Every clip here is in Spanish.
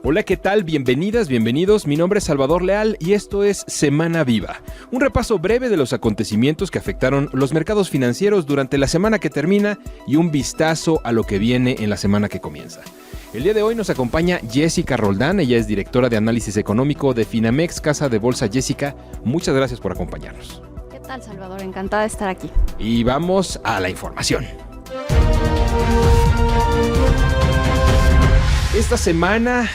Hola, ¿qué tal? Bienvenidas, bienvenidos. Mi nombre es Salvador Leal y esto es Semana Viva. Un repaso breve de los acontecimientos que afectaron los mercados financieros durante la semana que termina y un vistazo a lo que viene en la semana que comienza. El día de hoy nos acompaña Jessica Roldán. Ella es directora de análisis económico de Finamex, Casa de Bolsa. Jessica, muchas gracias por acompañarnos. ¿Qué tal, Salvador? Encantada de estar aquí. Y vamos a la información. Esta semana,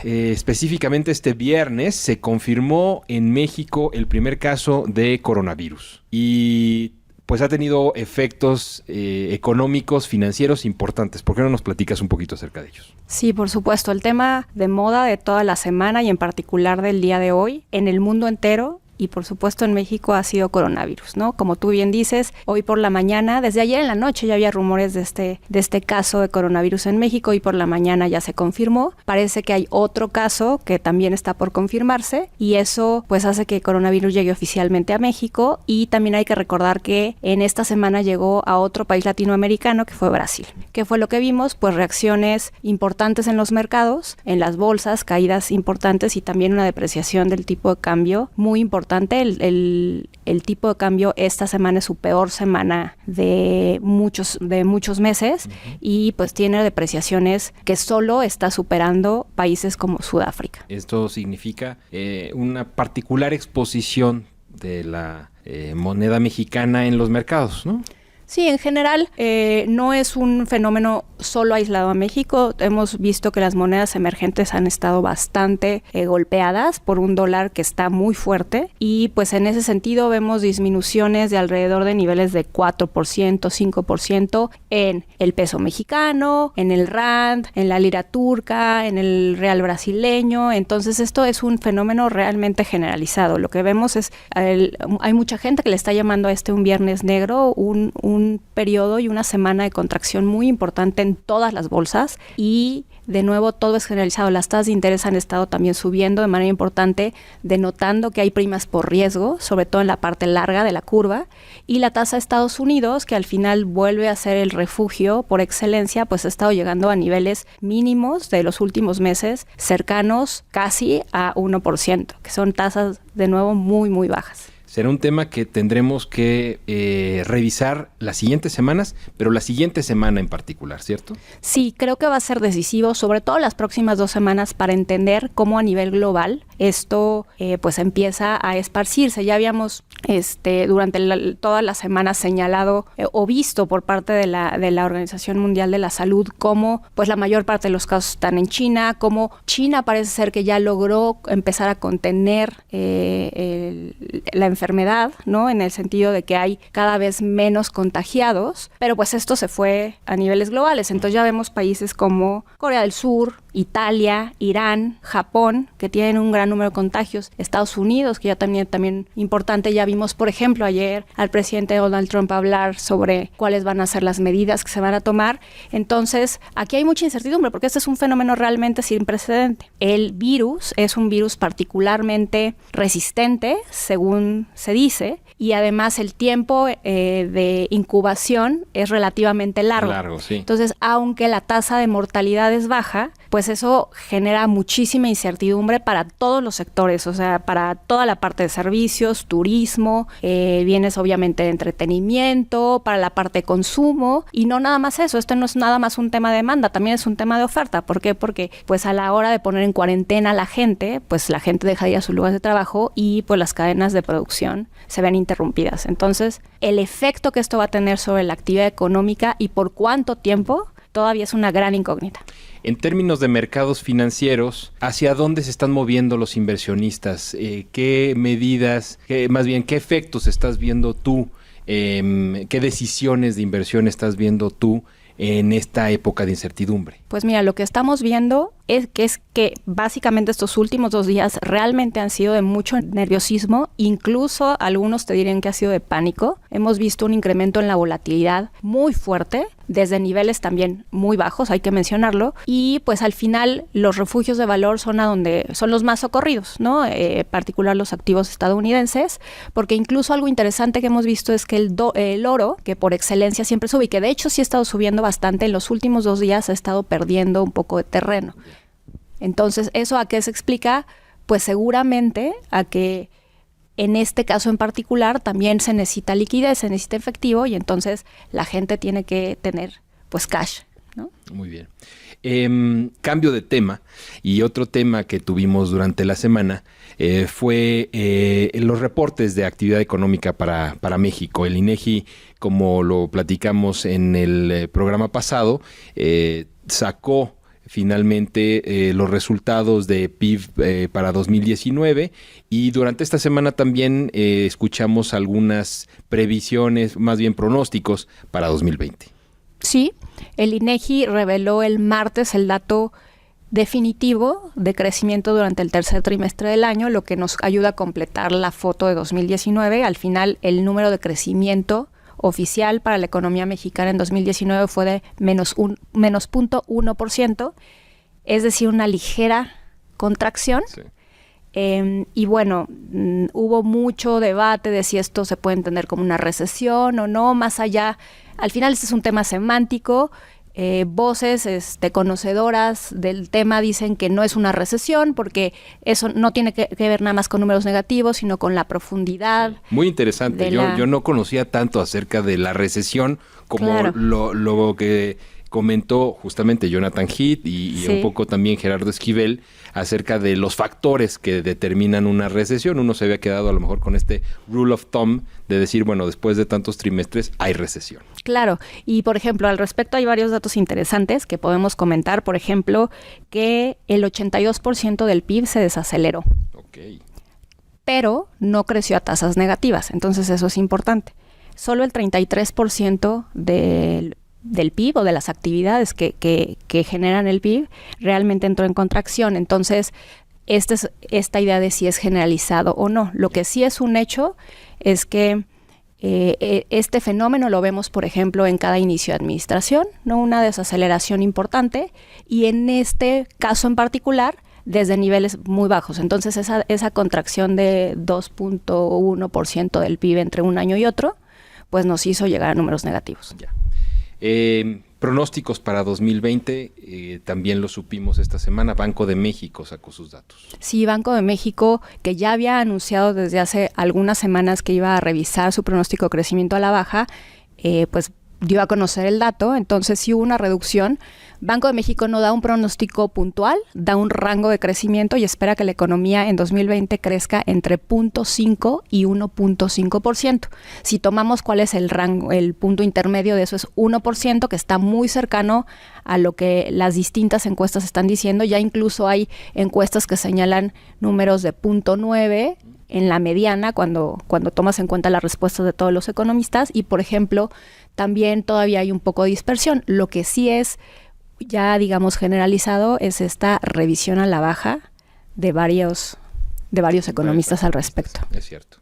específicamente este viernes, se confirmó en México el primer caso de coronavirus. Y pues ha tenido efectos económicos, financieros importantes. ¿Por qué no nos platicas un poquito acerca de ellos? Sí, por supuesto. El tema de moda de toda la semana y en particular del día de hoy, en el mundo entero, y por supuesto en México ha sido coronavirus, ¿no? Como tú bien dices, hoy por la mañana, desde ayer en la noche ya había rumores de este caso de coronavirus en México y por la mañana ya se confirmó. Parece que hay otro caso que también está por confirmarse y eso pues hace que el coronavirus llegue oficialmente a México y también hay que recordar que en esta semana llegó a otro país latinoamericano que fue Brasil. ¿Qué fue lo que vimos? Pues reacciones importantes en los mercados, en las bolsas, caídas importantes y también una depreciación del tipo de cambio muy importante. El tipo de cambio esta semana es su peor semana de muchos meses y pues tiene depreciaciones que solo está superando países como Sudáfrica. Esto significa una particular exposición de la moneda mexicana en los mercados, ¿no? Sí, en general no es un fenómeno solo aislado a México. Hemos visto que las monedas emergentes han estado bastante golpeadas por un dólar que está muy fuerte y pues en ese sentido vemos disminuciones de alrededor de niveles de 4%, 5% en el peso mexicano, en el rand, en la lira turca, en el real brasileño. Entonces esto es un fenómeno realmente generalizado. Lo que vemos es, hay mucha gente que le está llamando a un viernes negro, un periodo y una semana de contracción muy importante en todas las bolsas y de nuevo todo es generalizado. Las tasas de interés han estado también subiendo de manera importante, denotando que hay primas por riesgo, sobre todo en la parte larga de la curva, y la tasa de Estados Unidos, que al final vuelve a ser el refugio por excelencia, pues ha estado llegando a niveles mínimos de los últimos meses, cercanos casi a 1%, que son tasas de nuevo muy, muy bajas. Será un tema que tendremos que revisar las siguientes semanas, pero la siguiente semana en particular, ¿cierto? Sí, creo que va a ser decisivo, sobre todo las próximas 2 semanas, para entender cómo a nivel global esto pues empieza a esparcirse. Ya habíamos durante toda la semana señalado o visto por parte de la Organización Mundial de la Salud cómo pues la mayor parte de los casos están en China, cómo China parece ser que ya logró empezar a contener la enfermedad, ¿no? En el sentido de que hay cada vez menos contagiados, pero pues esto se fue a niveles globales. Entonces ya vemos países como Corea del Sur, Italia, Irán, Japón, que tienen un gran número de contagios, Estados Unidos, que ya también importante. Ya vimos, por ejemplo, ayer al presidente Donald Trump hablar sobre cuáles van a ser las medidas que se van a tomar. Entonces, aquí hay mucha incertidumbre porque este es un fenómeno realmente sin precedente. El virus es un virus particularmente resistente, según se dice, y además el tiempo de incubación es relativamente largo. Sí. Entonces, aunque la tasa de mortalidad es baja, pues eso genera muchísima incertidumbre para todos los sectores, o sea, para toda la parte de servicios, turismo, bienes obviamente de entretenimiento, para la parte de consumo, y no nada más eso. Esto no es nada más un tema de demanda, también es un tema de oferta. ¿Por qué? Porque pues a la hora de poner en cuarentena a la gente, pues la gente deja de ir a sus lugares de trabajo y pues las cadenas de producción se ven interrumpidas. Entonces, el efecto que esto va a tener sobre la actividad económica y por cuánto tiempo todavía es una gran incógnita. En términos de mercados financieros, ¿hacia dónde se están moviendo los inversionistas? ¿Qué medidas, qué efectos estás viendo tú? ¿Qué decisiones de inversión estás viendo tú en esta época de incertidumbre? Pues mira, lo que estamos viendo es que básicamente estos últimos 2 días realmente han sido de mucho nerviosismo, incluso algunos te dirían que ha sido de pánico. Hemos visto un incremento en la volatilidad muy fuerte, desde niveles también muy bajos, hay que mencionarlo, y pues al final los refugios de valor son a donde son los más socorridos, ¿no? En particular los activos estadounidenses, porque incluso algo interesante que hemos visto es que el oro, que por excelencia siempre sube y que de hecho sí ha estado subiendo bastante, en los últimos 2 días ha estado perdiendo un poco de terreno. Entonces, ¿eso a qué se explica? Pues seguramente a que en este caso en particular también se necesita liquidez, se necesita efectivo y entonces la gente tiene que tener pues cash, ¿no? Muy bien. Cambio de tema, y otro tema que tuvimos durante la semana fue los reportes de actividad económica para México. El INEGI, como lo platicamos en el programa pasado, sacó finalmente los resultados de PIB para 2019, y durante esta semana también escuchamos algunas previsiones, más bien pronósticos para 2020. Sí, el INEGI reveló el martes el dato definitivo de crecimiento durante el tercer trimestre del año, lo que nos ayuda a completar la foto de 2019. Al final, el número de crecimiento oficial para la economía mexicana en 2019 fue de menos 0.1%, es decir, una ligera contracción. Sí. Y bueno, hubo mucho debate de si esto se puede entender como una recesión o no, más allá. Al final este es un tema semántico. Voces conocedoras del tema dicen que no es una recesión porque eso no tiene que ver nada más con números negativos, sino con la profundidad. Muy interesante. Yo no conocía tanto acerca de la recesión como claro. lo que comentó justamente Jonathan Heath y sí. Un poco también Gerardo Esquivel acerca de los factores que determinan una recesión. Uno se había quedado a lo mejor con este rule of thumb de decir, bueno, después de tantos trimestres hay recesión. Claro, y por ejemplo, al respecto hay varios datos interesantes que podemos comentar. Por ejemplo, que el 82% del PIB se desaceleró. Okay. Pero no creció a tasas negativas, entonces eso es importante. Solo el 33% del PIB o de las actividades que generan el PIB realmente entró en contracción. Entonces, esta idea de si es generalizado o no. Lo que sí es un hecho es que este fenómeno lo vemos, por ejemplo, en cada inicio de administración, ¿no? Una desaceleración importante, y en este caso en particular, desde niveles muy bajos. Entonces, esa contracción de 2.1% del PIB entre un año y otro, pues nos hizo llegar a números negativos. Ya. Pronósticos para 2020, también lo supimos esta semana. Banco de México sacó sus datos. Sí, Banco de México, que ya había anunciado desde hace algunas semanas que iba a revisar su pronóstico de crecimiento a la baja, pues dio a conocer el dato. Entonces sí hubo una reducción. Banco de México no da un pronóstico puntual, da un rango de crecimiento y espera que la economía en 2020 crezca entre 0.5 y 1.5%. Si tomamos cuál es el rango, el punto intermedio de eso es 1%, que está muy cercano a lo que las distintas encuestas están diciendo. Ya incluso hay encuestas que señalan números de 0.9 en la mediana cuando tomas en cuenta las respuestas de todos los economistas, y por ejemplo también todavía hay un poco de dispersión. Lo que sí es ya digamos generalizado es esta revisión a la baja de varios economistas al respecto. Es cierto.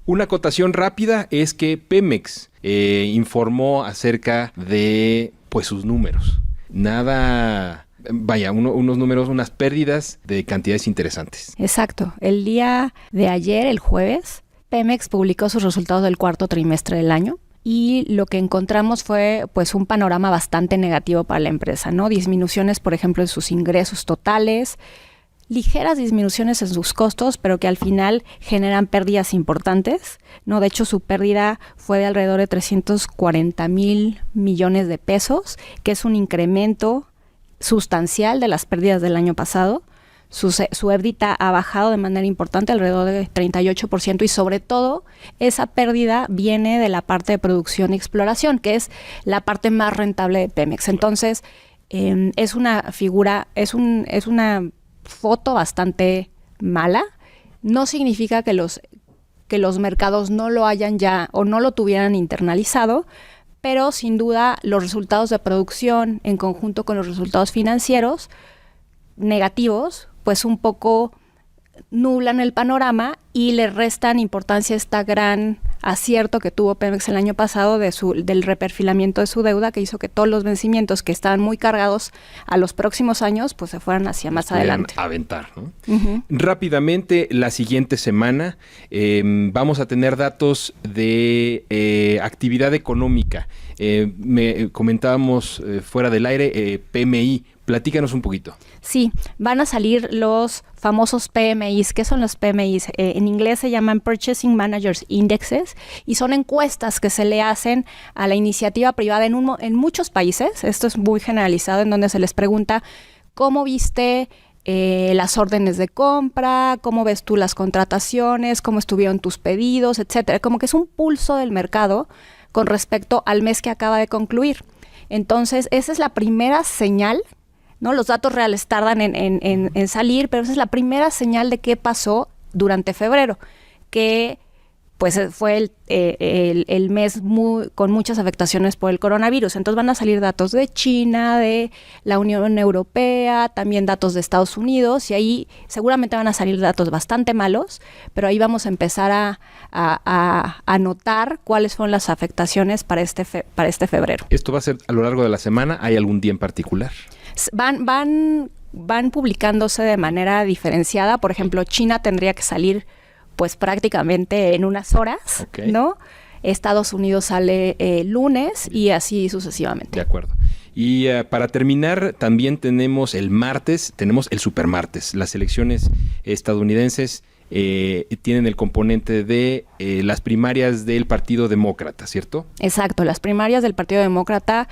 Una acotación rápida es que Pemex informó acerca de pues sus números. Unos números, unas pérdidas de cantidades interesantes. Exacto. El día de ayer, el jueves, Pemex publicó sus resultados del cuarto trimestre del año. Y lo que encontramos fue pues un panorama bastante negativo para la empresa, ¿no? Disminuciones, por ejemplo, en sus ingresos totales, ligeras disminuciones en sus costos, pero que al final generan pérdidas importantes, ¿no? De hecho, su pérdida fue de alrededor de 340,000 millones de pesos, que es un incremento sustancial de las pérdidas del año pasado. Su EBITDA ha bajado de manera importante, alrededor de 38%, y sobre todo esa pérdida viene de la parte de producción y exploración, que es la parte más rentable de Pemex. Entonces, es una foto bastante mala. No significa que los mercados no lo hayan ya o no lo tuvieran internalizado, pero sin duda los resultados de producción en conjunto con los resultados financieros negativos, pues un poco nublan el panorama y le restan importancia a este gran acierto que tuvo Pemex el año pasado del reperfilamiento de su deuda, que hizo que todos los vencimientos que estaban muy cargados a los próximos años, pues se fueran hacia más adelante. Aventar, ¿no? Rápidamente, la siguiente semana vamos a tener datos de actividad económica. Me comentábamos fuera del aire, PMI. Platícanos un poquito. Sí, van a salir los famosos PMIs. ¿Qué son los PMIs? En inglés se llaman Purchasing Managers Indexes y son encuestas que se le hacen a la iniciativa privada en muchos países. Esto es muy generalizado, en donde se les pregunta cómo viste las órdenes de compra, cómo ves tú las contrataciones, cómo estuvieron tus pedidos, etcétera. Como que es un pulso del mercado con respecto al mes que acaba de concluir. Entonces, esa es la primera señal, ¿no? Los datos reales tardan en salir, pero esa es la primera señal de qué pasó durante febrero, que pues fue el mes con muchas afectaciones por el coronavirus. Entonces van a salir datos de China, de la Unión Europea, también datos de Estados Unidos, y ahí seguramente van a salir datos bastante malos, pero ahí vamos a empezar a notar cuáles son las afectaciones para este febrero. ¿Esto va a ser a lo largo de la semana? ¿Hay algún día en particular? Van publicándose de manera diferenciada. Por ejemplo, China tendría que salir pues prácticamente en unas horas, okay, ¿no? Estados Unidos sale lunes y así sucesivamente. De acuerdo. Y para terminar, también tenemos el martes, tenemos el supermartes. Las elecciones estadounidenses tienen el componente de las primarias del Partido Demócrata, ¿cierto? Exacto, las primarias del Partido Demócrata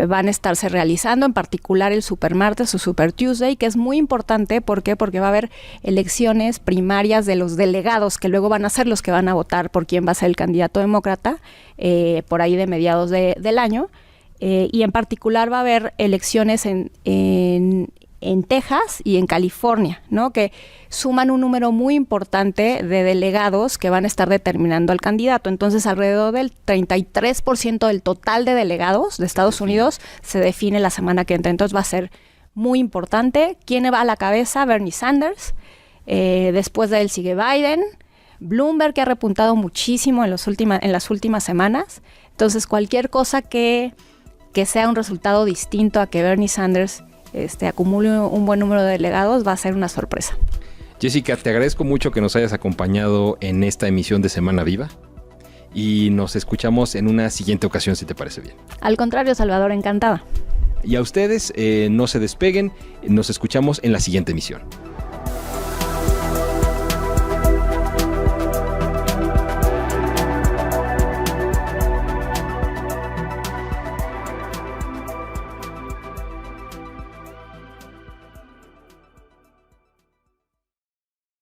van a estarse realizando, en particular el Supermartes o Super Tuesday, que es muy importante. ¿Por qué? Porque va a haber elecciones primarias de los delegados, que luego van a ser los que van a votar por quién va a ser el candidato demócrata, por ahí de mediados del año. Y en particular va a haber elecciones en Texas y en California, ¿no? Que suman un número muy importante de delegados que van a estar determinando al candidato. Entonces, alrededor del 33% del total de delegados de Estados Unidos se define la semana que entra. Entonces, va a ser muy importante. ¿Quién va a la cabeza? Bernie Sanders. Después de él sigue Biden. Bloomberg, que ha repuntado muchísimo en las últimas semanas. Entonces, cualquier cosa que sea un resultado distinto a que Bernie Sanders acumule un buen número de delegados, va a ser una sorpresa. Jessica, te agradezco mucho que nos hayas acompañado en esta emisión de Semana Viva y nos escuchamos en una siguiente ocasión, si te parece bien. Al contrario, Salvador, encantada. Y a ustedes, no se despeguen, nos escuchamos en la siguiente emisión.